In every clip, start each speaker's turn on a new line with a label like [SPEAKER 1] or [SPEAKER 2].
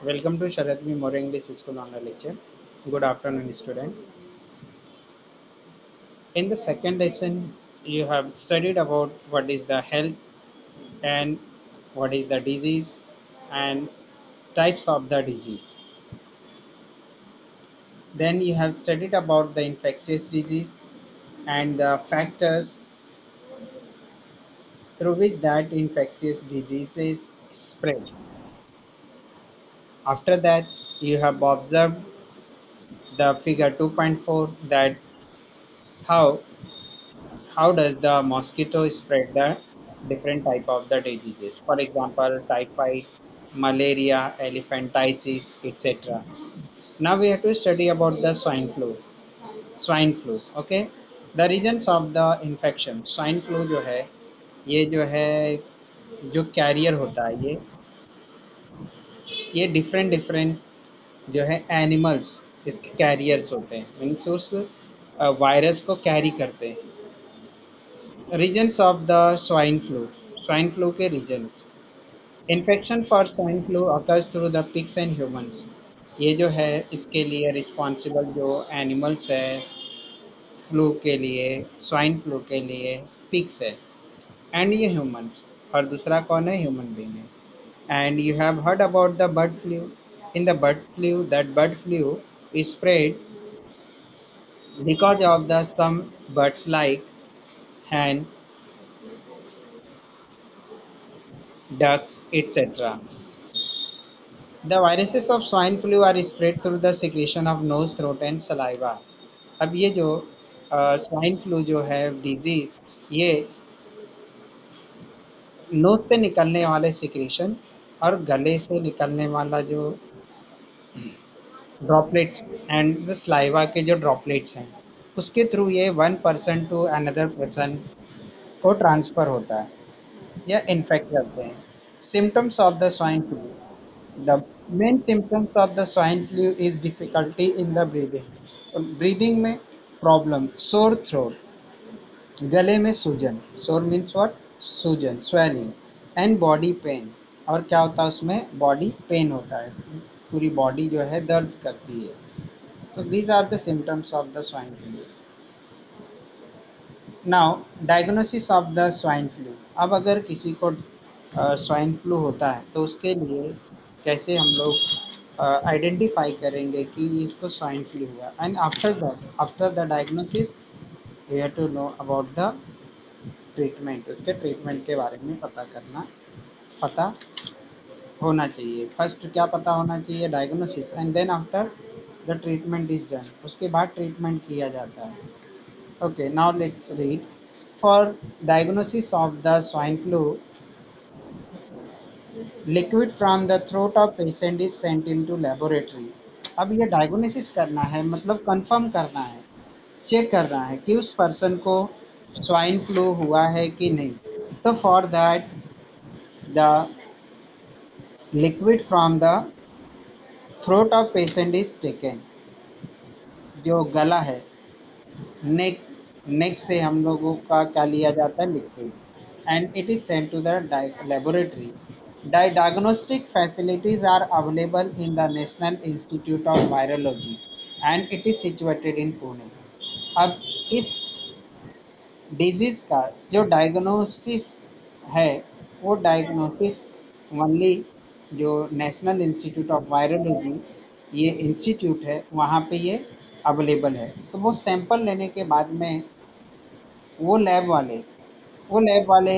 [SPEAKER 1] Welcome to Sharat Memorial English School online lecture. Good afternoon, student. In the second lesson, you have studied about what is the health and what is the disease and types of the disease. Then you have studied about the infectious disease and the factors through which that infectious disease is spread. After that, you have observed the figure 2.4 that how how does the mosquito spread the different type of the diseases, for example typhoid, malaria, elephantiasis, etc. Now we have to study about the swine flu. Okay, the regions of the infection swine flu जो है ये जो है जो career होता है ये different different जो है एनिमल्स इसके कैरियर्स होते हैं, मीन्स उस वायरस को कैरी करते हैं। Reasons of the swine flu के reasons infection for swine flu occurs through the pigs and humans. ये जो है इसके लिए रिस्पॉन्सिबल जो एनिमल्स है फ्लू के लिए, स्वाइन फ्लू के लिए पिग्स है एंड ये ह्यूमंस, और दूसरा कौन है, ह्यूमन बींग है। And you have heard about the bird flu. In the bird flu that bird flu is spread because of the some birds like hen, ducks, etc. The viruses of swine flu are spread through the secretion of nose, throat and saliva. अब ये जो swine flu जो है disease, ये knows से निकलने वाले secretion और गले से निकलने वाला जो ड्रॉपलेट्स एंड द स्लाइवा के जो ड्रॉपलेट्स हैं उसके थ्रू ये one person to another person को ट्रांसफ़र होता है या इन्फेक्ट करते हैं। Symptoms of the swine flu, the main symptoms of the swine flu is difficulty in the breathing. Breathing में प्रॉब्लम, सोर थ्रोट, गले में सूजन, सोर मीन्स व्हाट, सूजन, स्वेलिंग एंड बॉडी पेन। और क्या होता है उसमें, बॉडी पेन होता है, पूरी बॉडी जो है दर्द करती है। तो these are the symptoms of the swine flu. Now diagnosis of the swine flu. अब अगर किसी को स्वाइन फ्लू होता है तो उसके लिए कैसे हम लोग आइडेंटिफाई करेंगे कि इसको स्वाइन फ्लू हुआ। And after that, after the diagnosis we have to know about the treatment. उसके ट्रीटमेंट के बारे में पता होना चाहिए। फर्स्ट क्या पता होना चाहिए, diagnosis, and then after the treatment is done, उसके बाद ट्रीटमेंट किया जाता है। Okay, now let's read. For diagnosis of the swine flu, liquid from the throat of patient is sent into laboratory. अब ये डायग्नोसिस करना है, मतलब कंफर्म करना है, चेक करना है कि उस पर्सन को स्वाइन फ्लू हुआ है कि नहीं। तो for that the liquid from the throat of patient is taken. जो गला है, नेक, नेक से हम लोगों का क्या लिया जाता है, liquid, and it is sent to the laboratory. Diagnostic facilities are available in the National Institute of Virology and it is situated in Pune. अब इस डिजीज़ का जो डायग्नोसिस है वो डायग्नोसिस ओनली जो नेशनल इंस्टीट्यूट ऑफ वायरोलॉजी ये institute है वहाँ पे ये अवेलेबल है। तो वो सैंपल लेने के बाद में वो लैब वाले वो लैब वाले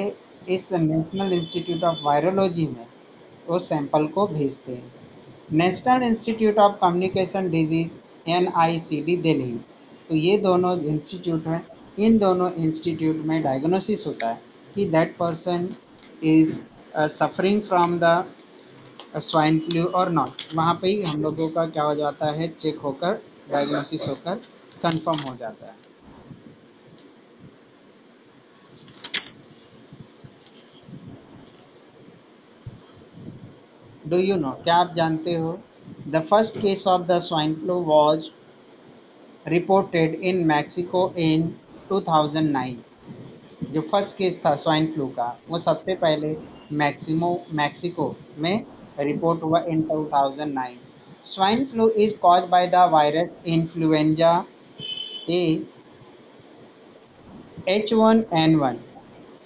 [SPEAKER 1] इस नेशनल इंस्टीट्यूट ऑफ वायरोलॉजी में वो सैंपल को भेजते हैं। National institute of communication disease NICD Delhi. तो ये दोनों इंस्टीट्यूट हैं, इन दोनों इंस्टीट्यूट में डायग्नोसिस होता है कि that person is suffering from the swine flu और नॉट। वहाँ पे ही हम लोगों का क्या हो जाता है, चेक होकर, डायग्नोसिस होकर कंफर्म हो जाता है। डू यू नो, क्या आप जानते हो, the first case of the swine flu was reported in Mexico in 2009। जो फर्स्ट केस था स्वाइन फ्लू का वो सबसे पहले मैक्सिको में रिपोर्ट हुआ in 2009। Swine flu is cause by the virus influenza A H1N1।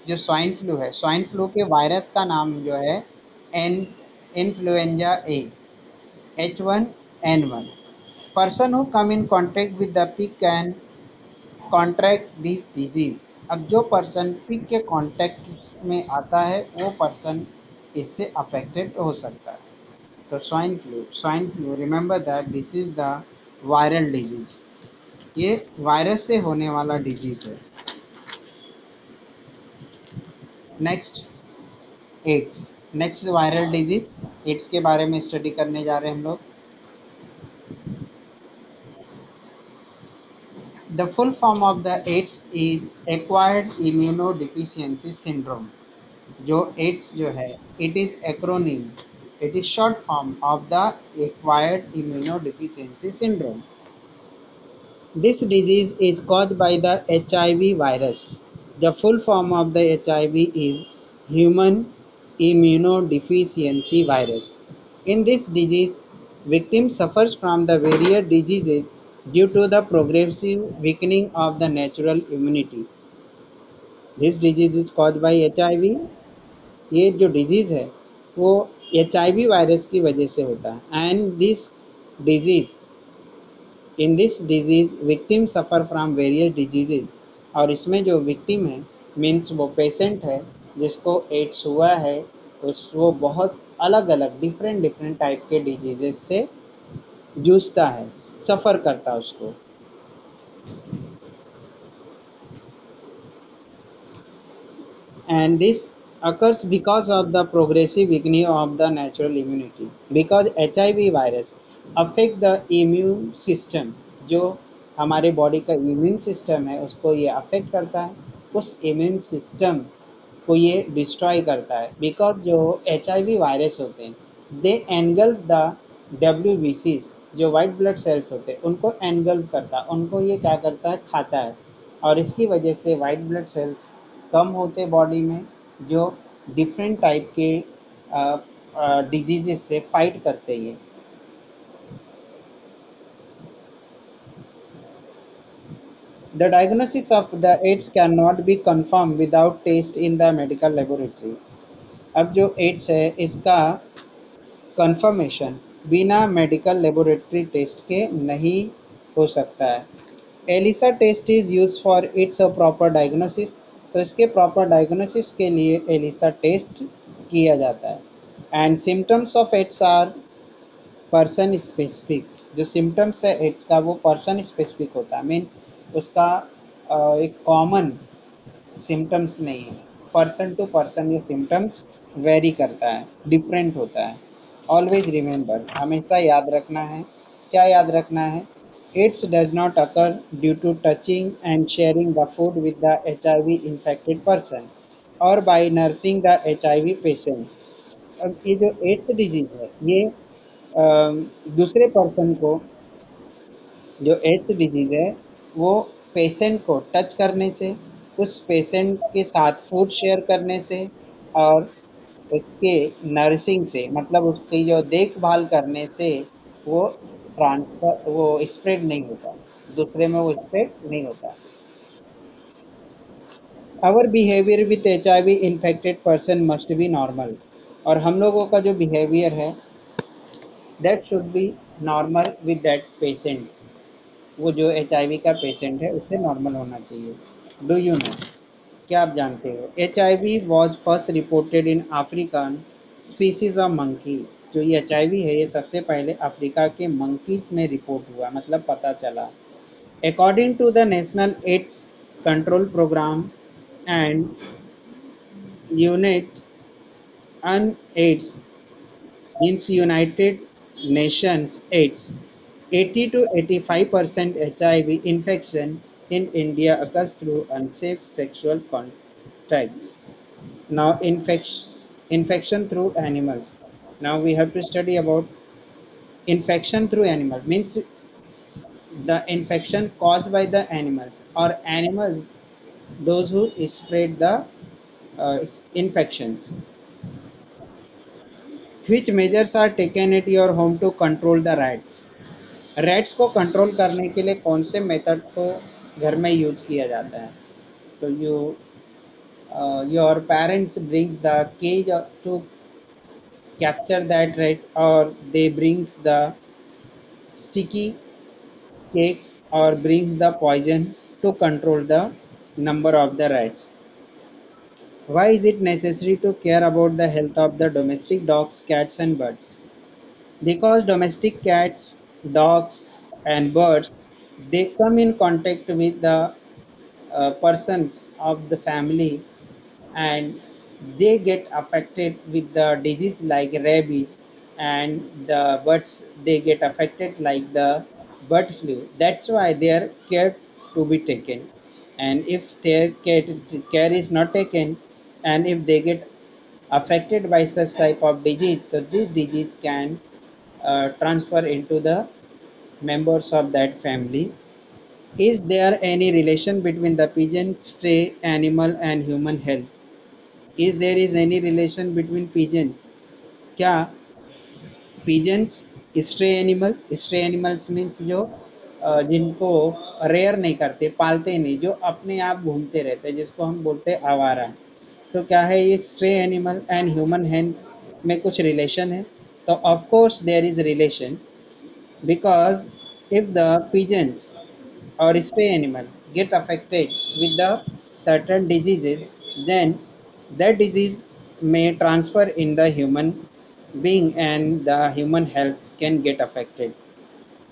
[SPEAKER 1] जो स्वाइन फ्लू है, स्वाइन फ्लू के वायरस का नाम जो है an influenza A H1N1। Person who come in contact with the pig can contract this disease. अब जो person pig के कॉन्टेक्ट में आता है वो पर्सन इससे अफेक्टेड हो सकता है। तो swine flu remember that this is the viral disease. ये वायरस से होने वाला डिजीज है। Next, AIDS. Next viral disease, AIDS के बारे में स्टडी करने जा रहे हैं हम लोग। The full form of the AIDS is acquired immunodeficiency syndrome. जो एड्स जो है, it is acronym, it is short form of the acquired immunodeficiency syndrome. This disease is caused by the HIV virus. The full form of the HIV is human immunodeficiency virus. In this disease, victim suffers from the various diseases due to the progressive weakening of the natural immunity. This disease is caused by HIV. ये जो disease है वो HIV virus की वजह से होता है। And this disease in this disease victim suffer from various diseases. और इसमें जो विक्टिम है मीन्स वो पेशेंट है जिसको एड्स हुआ है, उस वो बहुत अलग अलग डिफरेंट डिफरेंट टाइप के डिजीजेस से जूझता है, सफ़र करता है उसको। And this occurs because of the progressive weakening of the natural immunity. Because HIV virus affect the immune system, जो हमारे बॉडी का इम्यून सिस्टम है उसको ये अफेक्ट करता है, उस इम्यून सिस्टम को ये डिस्ट्रॉय करता है। बिकॉज जो HIV वायरस होते हैं दे एनगल्फ द WBCs, जो वाइट ब्लड सेल्स होते हैं उनको एनगल्फ करता है, उनको ये क्या करता है, खाता है। और इसकी वजह से वाइट ब्लड सेल्स कम होते बॉडी में, जो डिफरेंट टाइप के डिजीजेस से फाइट करते हैं। The diagnosis of the AIDS can not be confirm without test in the medical laboratory. अब जो एड्स है इसका कंफर्मेशन बिना मेडिकल लेबोरेटरी टेस्ट के नहीं हो सकता है। ELISA test is use for its a proper diagnosis. तो इसके प्रॉपर डायग्नोसिस के लिए एलिसा टेस्ट किया जाता है। And symptoms of AIDS are person specific. जो सिम्टम्स है एड्स का वो पर्सन स्पेसिफिक होता है, मीन्स उसका एक कॉमन सिम्टम्स नहीं है। पर्सन टू पर्सन ये सिम्टम्स वेरी करता है, डिफरेंट होता है। ऑलवेज रिमेंबर, हमेशा याद रखना है। क्या याद रखना है? AIDS does not occur due to touching and sharing the food with the HIV infected person और by nursing the HIV patient. अब ये जो एड्स डिजीज है ये दूसरे पर्सन को, जो एड्स डिजीज़ है वो पेशेंट को टच करने से, उस पेशेंट के साथ फूड शेयर करने से और उसके नर्सिंग से, मतलब उसकी जो देखभाल करने से वो ट्रांसफ़र, वो स्प्रेड नहीं होता, दूसरे में वो स्प्रेड नहीं होता। Our behaviour with HIV infected person must be normal. और हम लोगों का जो बिहेवियर है that should be normal with that patient. वो जो HIV का पेशेंट है उससे नॉर्मल होना चाहिए। डू यू नो, क्या आप जानते हो HIV was first reported in African species of monkey. जो ये HIV है ये सबसे पहले अफ्रीका के मंकीज में रिपोर्ट हुआ, मतलब पता चला। According to the national AIDS control programme and unit UN AIDS means united nations AIDS, 80 to 85% HIV infection in India occurs through unsafe sexual contacts. Now, infection through animals. Now we have to study about infection through animal, means the infection caused by the animals or animals those who spread the infections. Which measures are taken at your home to control the rats? Rats को control करने के लिए कौन से method को घर में use किया जाता है? तो your parents brings the cage to capture that rat, or they brings the sticky cakes, or brings the poison to control the number of the rats. Why is it necessary to care about the health of the domestic dogs, cats and birds? Because domestic cats, dogs and birds, they come in contact with the persons of the family, and they get affected with the disease like rabies, and the birds they get affected like the bird flu. That's why their care to be taken. And if their care is not taken, and if they get affected by such type of disease, so this disease can transfer into the members of that family. Is there any relation between the pigeon, stray animal and human health? Is there is any relation between pigeons? क्या pigeons stray animals means जो जिनको rare नहीं करते, पालते नहीं, जो अपने आप घूमते रहते, जिसको हम बोलते हैं आवारा, तो क्या है ये stray animal and human health में कुछ रिलेशन है? तो of course there is relation, because if the pigeons or stray animal get affected with the certain diseases, then that disease may transfer in the human being and the human health can get affected.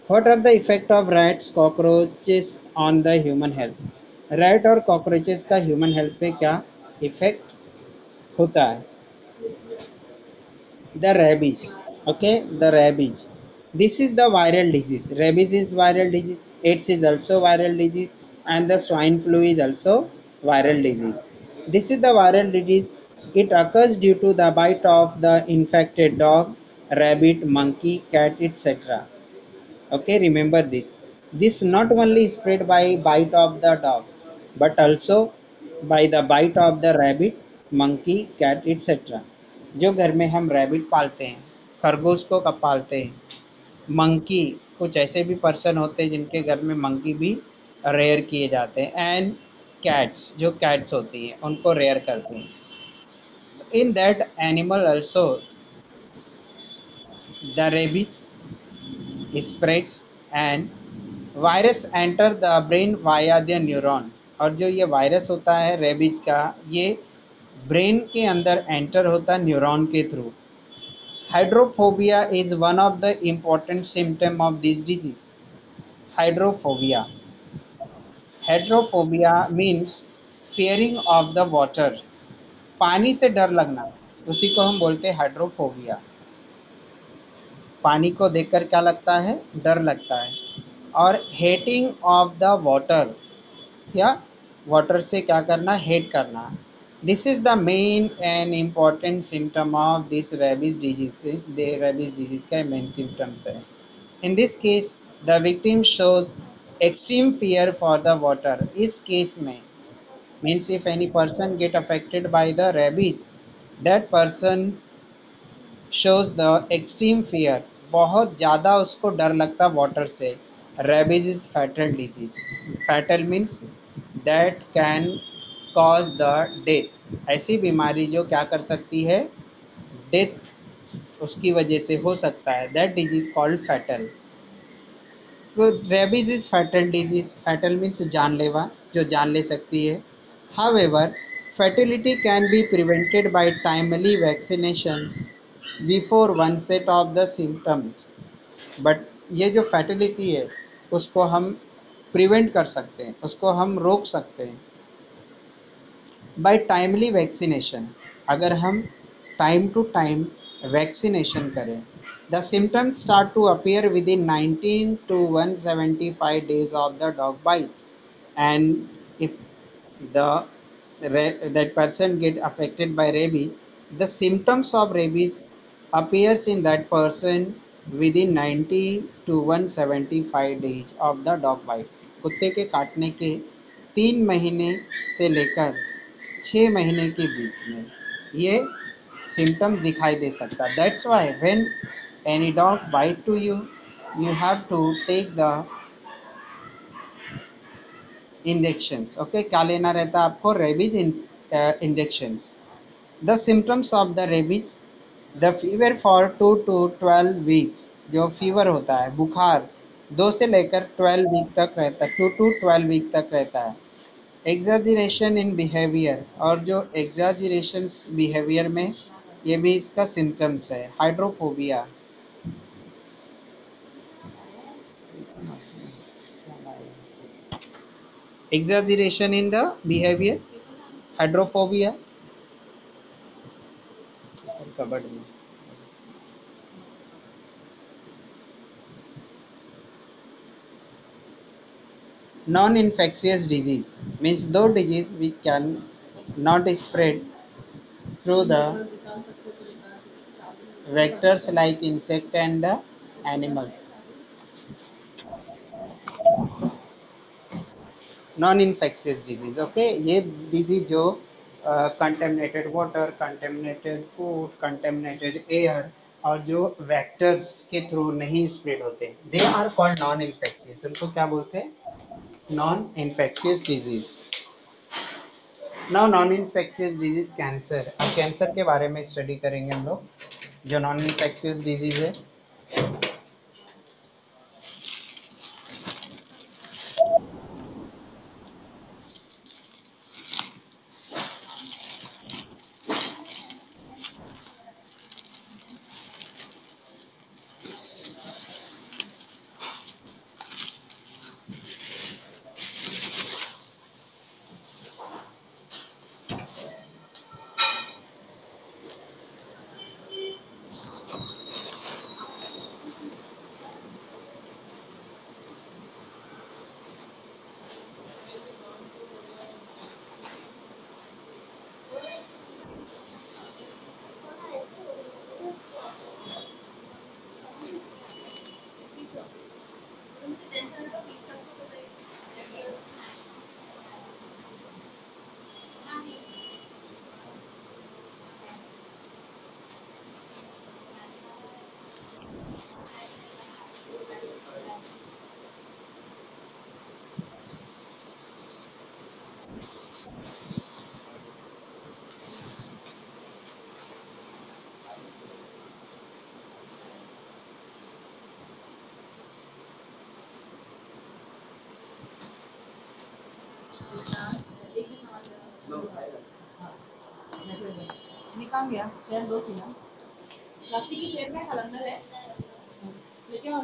[SPEAKER 1] What are the effect of rats, cockroaches on the human health? Rat और cockroaches का human health पे क्या effect होता है? The rabies. Okay, the rabies, this is the viral disease. Rabies is viral disease, AIDS is also viral disease, and the swine flu is also viral disease. This is the viral disease. It occurs due to the bite of the infected dog, rabbit, monkey, cat, etc. Okay, remember this. This not only spread by bite of the dog, but also by the bite of the rabbit, monkey, cat, etc. जो घर में हम rabbit पालते हैं, खरगोश को कब पालते हैं, मंकी, कुछ ऐसे भी पर्सन होते हैं जिनके घर में मंकी भी रेयर किए जाते हैं, एंड कैट्स, जो कैट्स होती हैं उनको रेयर करते हैं. In that animal also the rabies spreads and virus enter the brain via the neuron. और जो ये वायरस होता है रेबीज का, ये ब्रेन के अंदर एंटर होता है न्यूरॉन के through. Hydrophobia is one of the important symptom of this disease. Hydrophobia, hydrophobia means fearing of the water, पानी से डर लगना, उसी को हम बोलते हैं हाइड्रोफोबिया. पानी को देखकर क्या लगता है, डर लगता है. और हेटिंग ऑफ द वाटर, या वाटर से क्या करना, हेट करना. This is the main and important symptom of this rabies disease. Rabies disease का मेन सिम्टम्स है. In this case the victim shows extreme fear for the water. इस case में means if any person get affected by the rabies, that person shows the extreme fear, बहुत ज़्यादा उसको डर लगता water से. Rabies is fatal disease. Fatal means that can cause the death. ऐसी बीमारी जो क्या कर सकती है, डेथ उसकी वजह से हो सकता है. That disease called fatal. तो rabies is fatal disease. Fatal means जानलेवा, जो जान ले सकती है. However fatality can be prevented by timely vaccination before onset of the symptoms. But ये जो फैटिलिटी है उसको हम प्रिवेंट कर सकते हैं, उसको हम रोक सकते हैं बाय टाइमली वैक्सीनेशन, अगर हम टाइम टू टाइम वैक्सीनेशन करें. The symptoms start to appear within 19 to 175 days of the dog bite, and if the that person get affected by rabies, the symptoms of rabies appears in that person within 90 to 175 days of the dog bite. कुत्ते के काटने के 3 महीने से लेकर 6 महीने के बीच में ये सिम्टम्स दिखाई दे सकता है। That's why when any dog bite to you, you have to take the injections. Okay, क्या लेना रहता है आपको? Rabies injections. The symptoms of the rabies, the fever for 2 to 12 weeks, जो फीवर होता है, बुखार 2 से लेकर 12 वीक तक रहता है, 2 to 12 वीक तक रहता है। एग्जाजरेशन इन बिहेवियर, और जो एग्जाजरेशन बिहेवियर में, ये भी इसका सिम्टम्स है। Hydrophobia, exaggeration in the behaviour, hydrophobia. Cupboard में non-infectious disease means those disease which can not spread through the vectors like insect and the animals. Non-infectious disease, okay, ये disease जो contaminated water, contaminated food, contaminated air और जो vectors के through नहीं spread होते, they are called non-infectious। उनको क्या बोलते हैं? Non-infectious disease। Now non infectious disease cancer. अब कैंसर के बारे में स्टडी करेंगे हम लोग, जो नॉन इन्फेक्शियस डिजीज है।
[SPEAKER 2] निकाल गया चेयर दो थी ना प्लास्टिक की चेयर में कलंदर है लेके आओ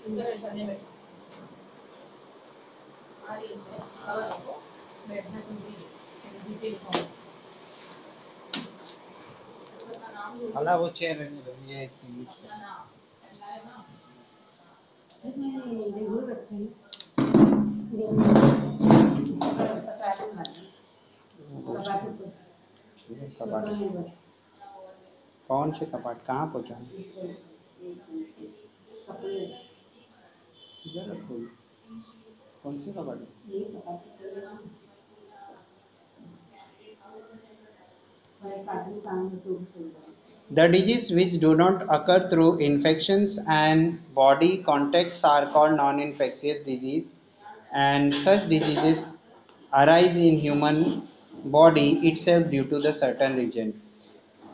[SPEAKER 2] इधर चलने बैठ आ रही है चेयर सवा रखो बैठना तुम भी नीचे बिठाओ अपना नाम
[SPEAKER 1] अला वो चेयर रहने दो, ये
[SPEAKER 2] अपना नाम लाए ना सर मैं देखो बच्चे कबाड़
[SPEAKER 1] कौन से कपाट, कहाँ पहुँचा? इधर रखो। कौन से कपाट? The diseases which do not occur through infections and body contacts are called non-infectious disease, and such diseases arise in human body itself due to the certain region.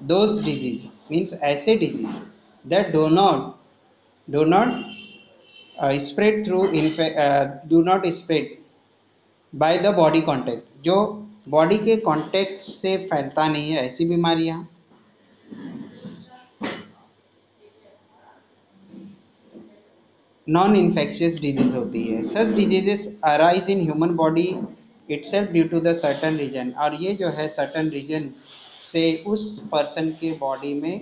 [SPEAKER 1] Those disease means ऐसे disease that do not spread through do not spread by the body contact, जो body के contact से फैलता नहीं है, ऐसी बीमारियां non infectious disease होती है। Such diseases arise in human body itself due to the certain reason, और ये जो है सर्टन रीजन से उस पर्सन के बॉडी में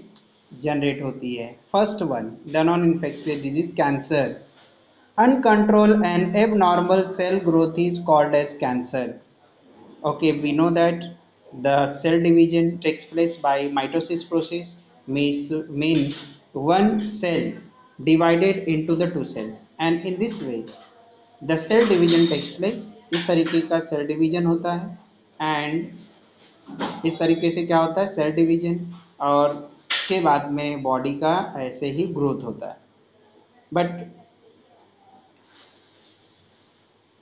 [SPEAKER 1] जनरेट होती है। First one, the non infectious disease cancer. Uncontrol and abnormal cell growth is called as cancer. Okay, we know that the cell division takes place by mitosis process, means one cell divided into the two cells, and in this way the cell division takes place। इस तरीके का cell division होता है, and इस तरीके से क्या होता है, सेल डिवीजन, और उसके बाद में बॉडी का ऐसे ही ग्रोथ होता है। But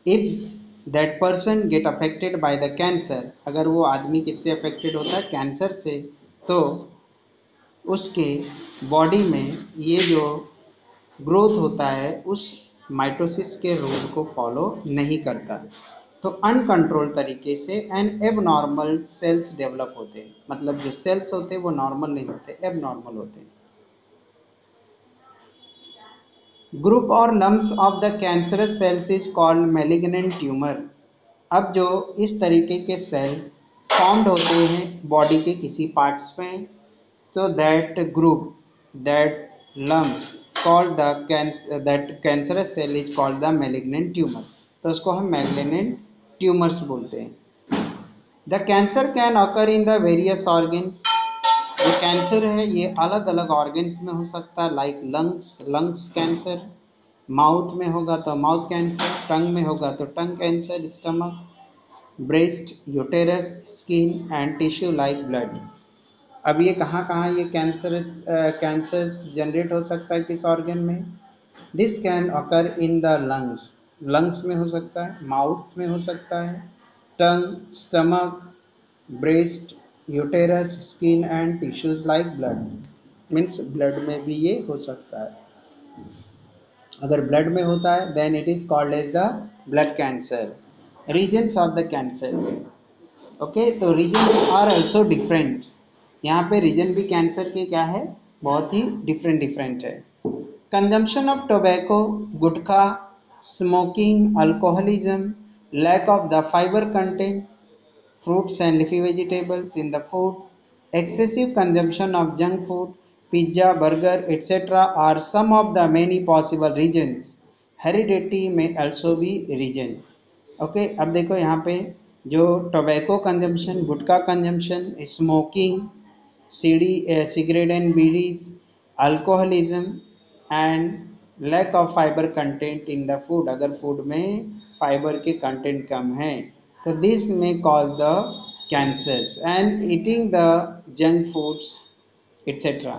[SPEAKER 1] if that person get affected by the cancer, अगर वो आदमी किससे अफेक्टेड होता है, कैंसर से, तो उसके बॉडी में ये जो ग्रोथ होता है उस माइटोसिस के रूल को फॉलो नहीं करता, तो अनकंट्रोल तरीके से एंड एबनॉर्मल सेल्स डेवलप होते हैं। मतलब जो सेल्स होते हैं वो नॉर्मल नहीं होते, एबनॉर्मल होते हैं। ग्रुप और lumps of the cancerous cells is called malignant tumour. अब जो इस तरीके के सेल फॉर्म्ड होते हैं बॉडी के किसी पार्ट्स में, तो that group, that lumps called the that cancerous cell is called the malignant tumor, तो उसको हम malignant tumors बोलते हैं। the cancer can occur in the various organs, जो कैंसर है ये अलग अलग ऑर्गन्स में हो सकता है, लाइक लंग्स कैंसर, माउथ में होगा तो माउथ कैंसर, टंग में होगा तो tongue cancer, stomach, breast, uterus, skin and tissue like blood. अब ये कहाँ कहाँ ये कैंसर्स जनरेट हो सकता है, किस ऑर्गन में? This can occur in the lungs, lungs में हो सकता है, माउथ में हो सकता है, tongue, stomach, breast, uterus, skin and tissues like blood. Means blood में भी ये हो सकता है। अगर ब्लड में होता है then it is called as the blood cancer. Reasons of the cancer, okay, तो रीजन आर ऑल्सो डिफरेंट। यहाँ पे रीजन भी कैंसर के क्या है, बहुत ही डिफरेंट डिफरेंट है। Consumption of tobacco, gutkha, smoking, alcoholism, lack of the fibre content, fruits and leafy vegetables in the food, excessive consumption of junk food, pizza, burger, etc. are some of the many possible reasons. Heredity may also be reason. Okay, अब देखो यहाँ पे जो tobacco consumption, gutkha consumption, smoking, cigarette and bidis, alcoholism and lack of fibre content in the food, अगर food में fibre के content कम है तो this may cause the cancers and eating the junk foods etcetera.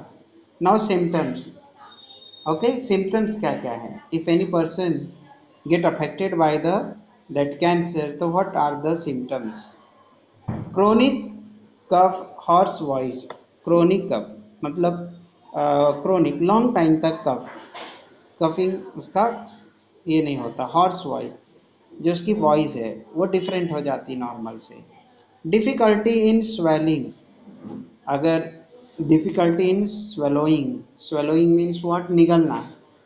[SPEAKER 1] Now symptoms, okay, symptoms क्या क्या है? If any person get affected by the that cancer, तो what are the symptoms? Chronic cough, horse voice, chronic कफ मतलब chronic long time तक कफ, coughing उसका ये नहीं होता, हॉर्स वॉइस, जो उसकी वॉइस है वो डिफरेंट हो जाती नॉर्मल से। डिफ़िकल्टी इन स्वेलिंग, अगर difficulty in swallowing, swallowing means what, निगलना,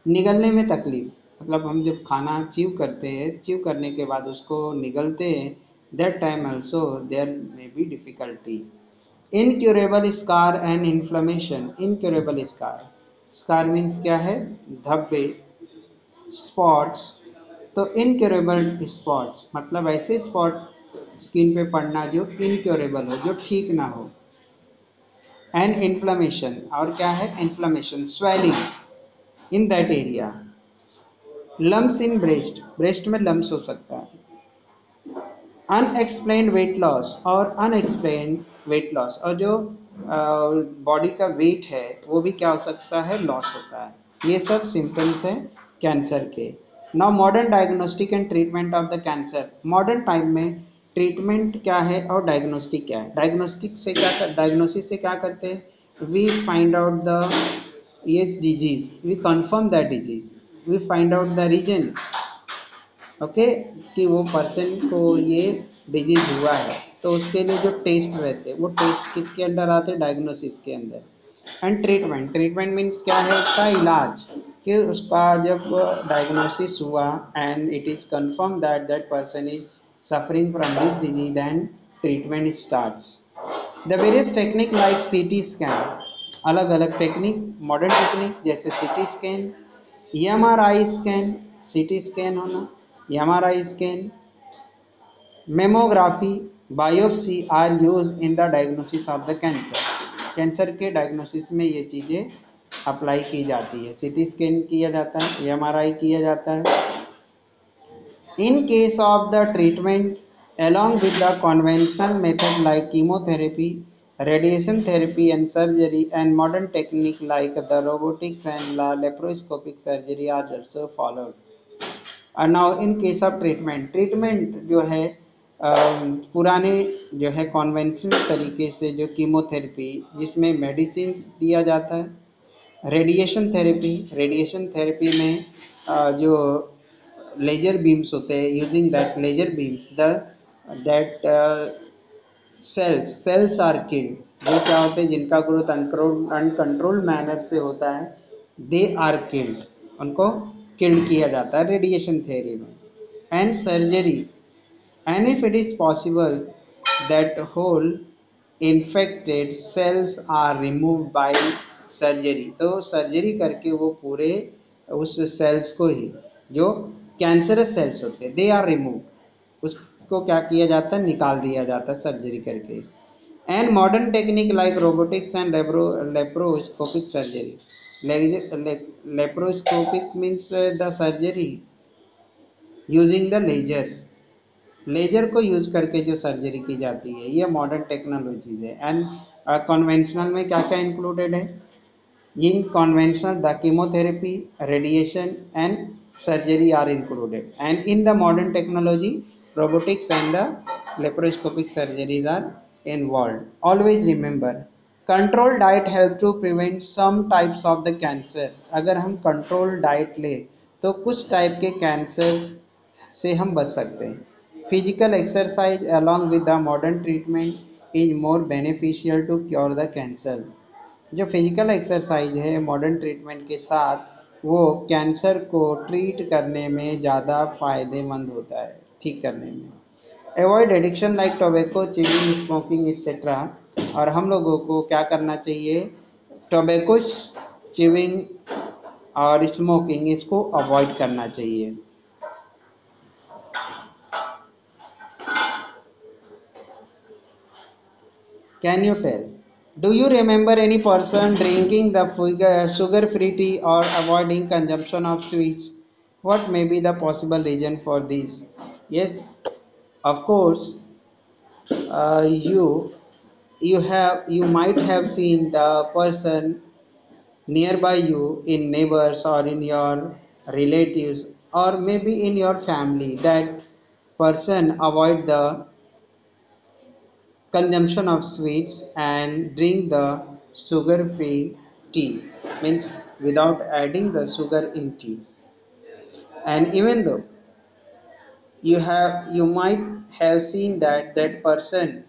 [SPEAKER 1] निगलने में तकलीफ, मतलब हम जब खाना च्यू करते हैं, च्यू करने के बाद उसको निगलते हैं, that time also there may be difficulty. Incurable scar and inflammation, incurable scar, scar means क्या है, धब्बे, स्पॉट्स, तो इनक्योरेबल स्पॉट्स मतलब ऐसे स्पॉट स्किन पे पड़ना जो इनक्योरेबल हो, जो ठीक ना हो। एंड इन्फ्लेमेशन, और क्या है, inflammation, swelling in that area. Lumps in breast, breast में लम्प्स हो सकता है। अनएक्सप्लेन्ड वेट लॉस, और अनएक्सप्लेन्ड वेट लॉस, और जो बॉडी का वेट है वो भी क्या हो सकता है, लॉस होता है। ये सब सिम्टम्स हैं कैंसर के। Now modern diagnostic and treatment of the cancer, modern time में ट्रीटमेंट क्या है और डायग्नोस्टिक क्या है? डायग्नोस्टिक से क्या कर, डायग्नोसिस से क्या करते हैं, we find out the yes disease, we confirm that disease, we find out the region, okay, कि वो पर्सन को ये डिजीज हुआ है, तो उसके लिए जो टेस्ट रहते हैं वो टेस्ट किसके अंडर आते हैं, डायग्नोसिस के अंदर। एंड ट्रीटमेंट, ट्रीटमेंट मीन्स क्या है, उसका इलाज, कि उसका जब डायग्नोसिस हुआ and it is confirm that that person is suffering from this disease, then treatment starts. The various technique like CT scan, अलग अलग टेक्निक, मॉडर्न टेक्निक जैसे CT scan, MRI scan, CT scan होना, MRI scan, mammography, biopsy are use in the diagnosis of the cancer. Cancer के diagnosis में ये चीज़ें apply की जाती है। सीटी स्कैन किया जाता है, एमआरआई किया जाता है। In case of the treatment along with the conventional method like chemotherapy, radiation therapy and surgery, and modern technique like the robotics and laparoscopic surgery are also followed. और now in case of treatment जो है पुराने जो है conventional तरीके से जो chemotherapy जिसमें मेडिसिन दिया जाता है, रेडिएशन थेरेपी में जो लेजर बीम्स होते हैं, using that laser beams the that cells are killed, जो क्या होते हैं जिनका ग्रोथ अनकंट्रोल्ड मैनर से होता है, दे आर किल्ड, उनको किल्ड किया जाता है रेडिएशन थेरेपी में. And surgery, and if it is possible that whole infected cells are removed by surgery, तो सर्जरी करके वो पूरे उस सेल्स को ही जो कैंसरस सेल्स होते हैं दे आर रिमूव, उसको क्या किया जाता है, निकाल दिया जाता है सर्जरी करके. And modern technique like robotics and laparoscopic surgery, laparoscopic means the surgery using the lasers, laser को यूज करके जो सर्जरी की जाती है, ये मॉडर्न टेक्नोलॉजीज है. एंड कन्वेंशनल में क्या क्या इंक्लूडेड है, in conventional the chemotherapy, radiation and surgery are included, and in the modern technology robotics and the laparoscopic surgeries are involve. Always remember, control diet help to prevent some types of the cancer. अगर हम control diet ले तो कुछ type के cancer से हम बच सकते हैं. Physical exercise along with the modern treatment is more beneficial to cure the cancer. जो फिजिकल एक्सरसाइज है मॉडर्न ट्रीटमेंट के साथ वो कैंसर को ट्रीट करने में ज़्यादा फायदेमंद होता है, ठीक करने में. Avoid addiction like tobacco, chewing, smoking etcetera. और हम लोगों को क्या करना चाहिए, टोबैको, चिविंग और स्मोकिंग इसको अवॉइड करना चाहिए. Can you tell? Do you remember any person drinking the sugar-free tea or avoiding consumption of sweets? What may be the possible reason for this? Yes, of course. You might have seen the person nearby you in neighbors or in your relatives or maybe in your family. That person avoid the consumption of sweets and drink the sugar free tea, means without adding the sugar in tea. And even though you might have seen that person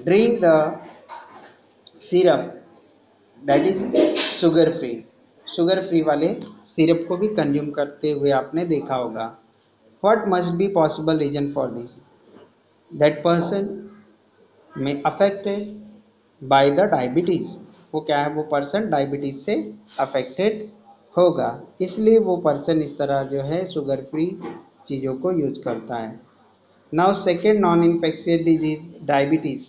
[SPEAKER 1] drink the syrup that is sugar free वाले syrup को भी consume करते हुए आपने देखा होगा. What must be possible reason for this? That person may affected by the diabetes, वो क्या है, वो पर्सन डायबिटीज़ से अफेक्टेड होगा, इसलिए वो पर्सन इस तरह जो है शुगर फ्री चीज़ों को यूज करता है. Now second non infectious disease diabetes.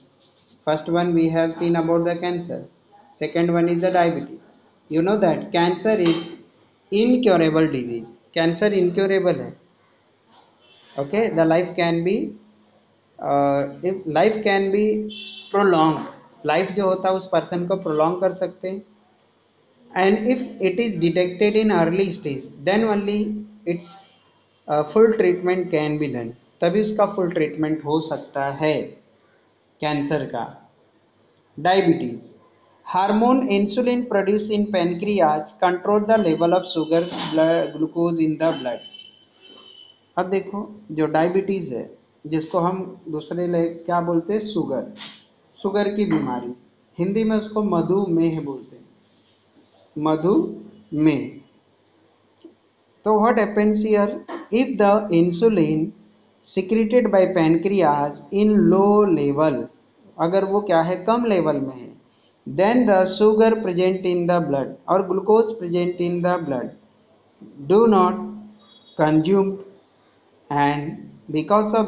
[SPEAKER 1] First one we have seen about the cancer, second one is the diabetes. You know that cancer is incurable disease. Cancer incurable है. Okay, the life can be life can be prolong, life जो होता है उस person को prolong कर सकते हैं. And if it is detected in early stage then only its full treatment can be done, तभी उसका फुल ट्रीटमेंट हो सकता है कैंसर का. Diabetes. Hormone insulin produce in pancreas control the level of sugar glucose in the blood. अब देखो, जो diabetes है जिसको हम दूसरे क्या बोलते हैं, शुगर की बीमारी, हिंदी में उसको मधुमेह बोलते हैं, मधुमेह. तो what happens here, if the insulin secreted by pancreas in low level, अगर वो क्या है, कम लेवल में है, then the sugar present in the blood और glucose present in the blood do not consumed, and because of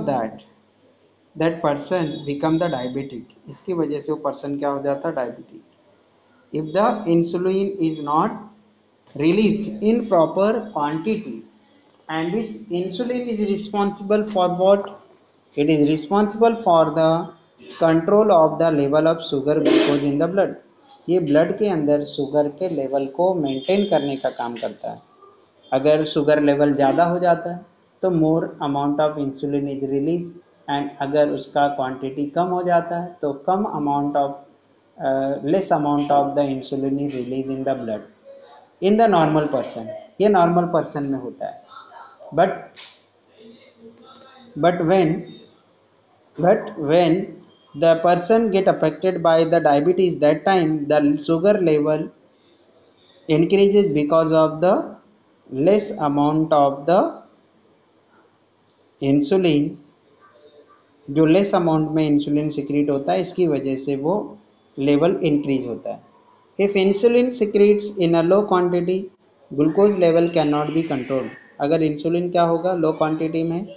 [SPEAKER 1] that person become the diabetic. इसकी वजह से वो पर्सन क्या हो जाता है, diabetic. If the insulin is not released in proper quantity, And this insulin is responsible for what? It is responsible for the control of the level of sugar glucose in the blood. ये blood के अंदर sugar के level को maintain करने का काम करता है. अगर शुगर लेवल ज़्यादा हो जाता है तो more amount of insulin is release, and अगर उसका क्वांटिटी कम हो जाता है तो कम amount of less amount of the insulin is release in the blood in the normal person. ये नॉर्मल पर्सन में होता है. But but when when the person get affected by the diabetes, that time the sugar level increases because of the less amount of the insulin. जो less amount में insulin secrete होता है इसकी वजह से वो लेवल इंक्रीज होता है. If insulin secretes in a low quantity, glucose level can not B control. अगर इंसुलिन क्या होगा, लो क्वांटिटी में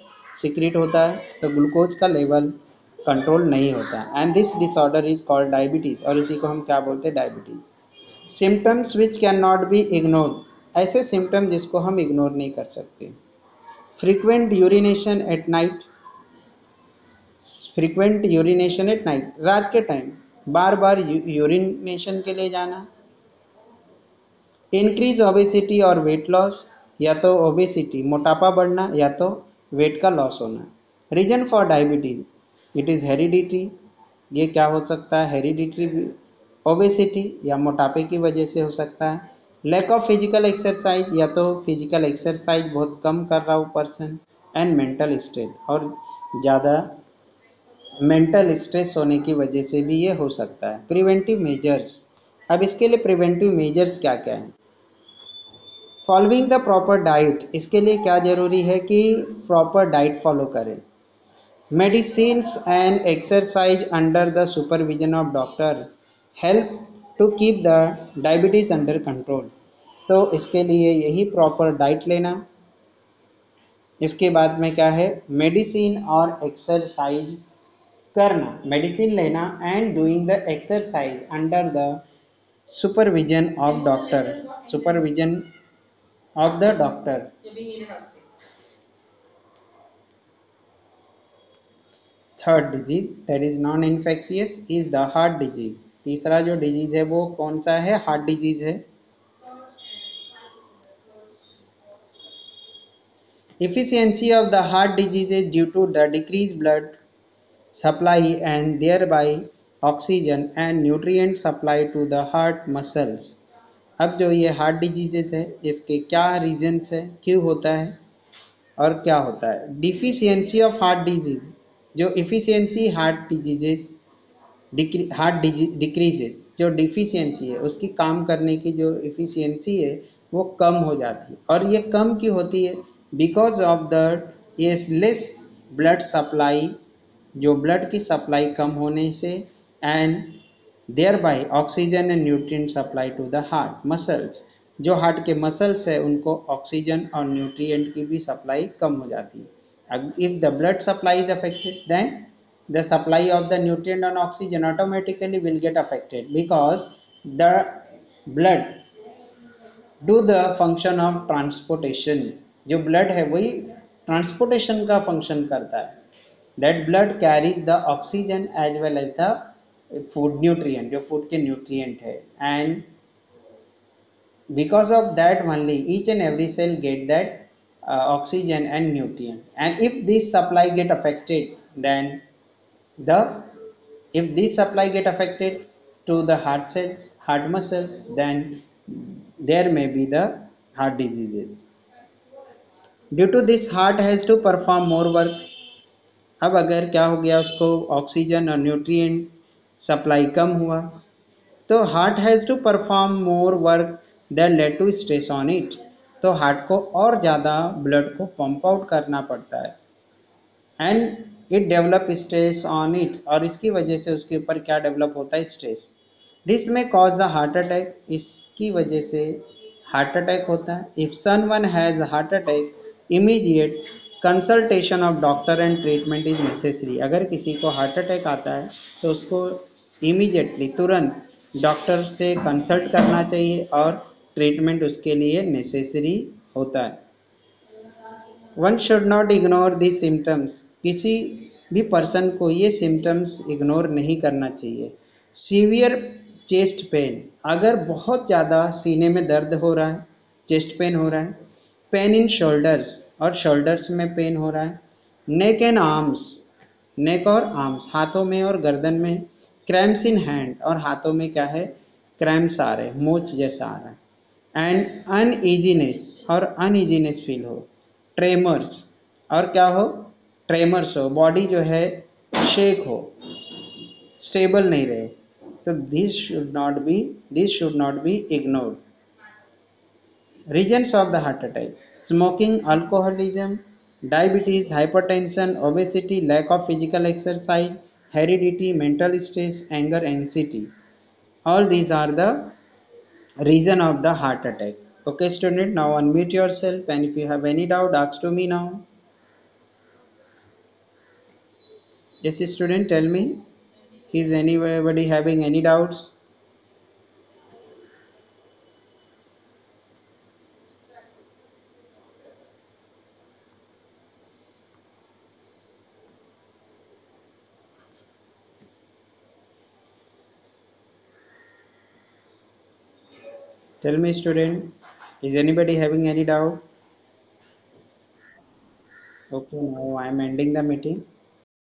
[SPEAKER 1] सिक्रीट होता है तो ग्लूकोज का लेवल कंट्रोल नहीं होता. And this disorder is called diabetes, और इसी को हम क्या बोलते हैं, diabetes. Symptoms which can not be ignored, ऐसे सिम्टम जिसको हम इग्नोर नहीं कर सकते. Frequent urination at night, frequent urination at night, रात के टाइम बार बार यूरिनेशन के लिए जाना. इंक्रीज ओबेसिटी और वेट लॉस, या तो ओबेसिटी मोटापा बढ़ना या तो वेट का लॉस होना. Reason for diabetes, it is heredity, ये क्या हो सकता है, हेरिडिटरी ओबेसिटी या मोटापे की वजह से हो सकता है. लैक ऑफ फिजिकल एक्सरसाइज, या तो फिजिकल एक्सरसाइज बहुत कम कर रहा हो पर्सन. एंड मेंटल स्ट्रेस, और ज़्यादा मेंटल स्ट्रेस होने की वजह से भी ये हो सकता है. प्रिवेंटिव मेजर्स, अब इसके लिए प्रिवेंटिव मेजर्स क्या क्या हैं. फॉलोइंग द प्रॉपर डाइट, इसके लिए क्या ज़रूरी है कि प्रॉपर डाइट फॉलो करें. Medicines and exercise under the supervision of doctor help to keep the diabetes under control. तो इसके लिए यही प्रॉपर डाइट लेना. इसके बाद में क्या है, मेडिसिन और एक्सरसाइज करना, मेडिसिन लेना and doing the exercise under the supervision of doctor, supervision of the doctor. Third disease that is non infectious is the heart disease. तीसरा जो डिजीज है वो कौन सा है, हार्ट डिजीज है. efficiency of the heart disease is due to the decreased blood supply and thereby oxygen and nutrient supply to the heart muscles. अब जो ये हार्ट डिजीजेज है इसके क्या रीजन्स है, क्यों होता है और क्या होता है. डिफिशियंसी ऑफ हार्ट डिजीज, जो इफ़िशियंसी हार्ट डिजीजेज डिक्रीजेस, जो डिफिशियंसी है उसकी काम करने की जो इफ़िशियंसी है वो कम हो जाती है. और ये कम क्यों होती है, बिकॉज ऑफ द ये लेस ब्लड सप्लाई, जो ब्लड की सप्लाई कम होने से, and thereby oxygen and nutrient supply to the heart muscles, जो हार्ट के मसल्स है उनको ऑक्सीजन और न्यूट्रिएंट की भी सप्लाई कम हो जाती है. If the blood supply is affected then the supply of the nutrient and oxygen automatically will get affected because the blood do the function of transportation. जो blood है वही transportation का function करता है. that blood carries the oxygen as well as the food nutrient, जो food के nutrient है, and because of that only each and every cell get that oxygen and nutrient. And if this supply get affected, then the if this supply get affected to the heart cells, heart muscles, then there may be the heart diseases. Due to this heart has to perform more work. अब अगर क्या हो गया, उसको oxygen और nutrient supply कम हुआ तो heart has to perform more work that lead to stress on it. तो हार्ट को और ज़्यादा ब्लड को पंप आउट करना पड़ता है, and it develop stress on it, और इसकी वजह से उसके ऊपर क्या डेवलप होता है, stress. This may cause the heart attack, इसकी वजह से हार्ट अटैक होता है. If someone has heart attack immediate consultation of doctor and treatment is necessary. अगर किसी को हार्ट अटैक आता है तो उसको इमीडिएटली तुरंत डॉक्टर से कंसल्ट करना चाहिए और ट्रीटमेंट उसके लिए नेसेसरी होता है. One should not ignore the symptoms, किसी भी पर्सन को ये सिम्टम्स इग्नोर नहीं करना चाहिए। सीवियर चेस्ट पेन, अगर बहुत ज़्यादा सीने में दर्द हो रहा है, चेस्ट पेन हो रहा है। पेन इन शोल्डर्स, और शोल्डर्स में पेन हो रहा है। नेक एंड आर्म्स, नेक और आर्म्स हाथों में और गर्दन में। क्रैम्प्स इन हैंड, और हाथों में क्या है, क्रैम्प्स आ रहे हैं, मोच जैसा आ रहा है। एंड अनईजीनेस, और अनईजीनेस फील हो। ट्रेमर्स, और क्या हो, ट्रेमर्स हो, बॉडी जो है शेक हो, स्टेबल नहीं रहे, तो this should not be ignored. Reasons of the heart attack: smoking, alcoholism, diabetes, hypertension, obesity, lack of physical exercise, heredity, mental stress, anger, anxiety. All these are the reason of the heart attack. Okay, student, now unmute yourself, and if you have any doubt, ask to me now. Yes, student, tell me. Is anybody having any doubts? Tell me, student. Is anybody having any doubt? Okay, now I am ending the meeting.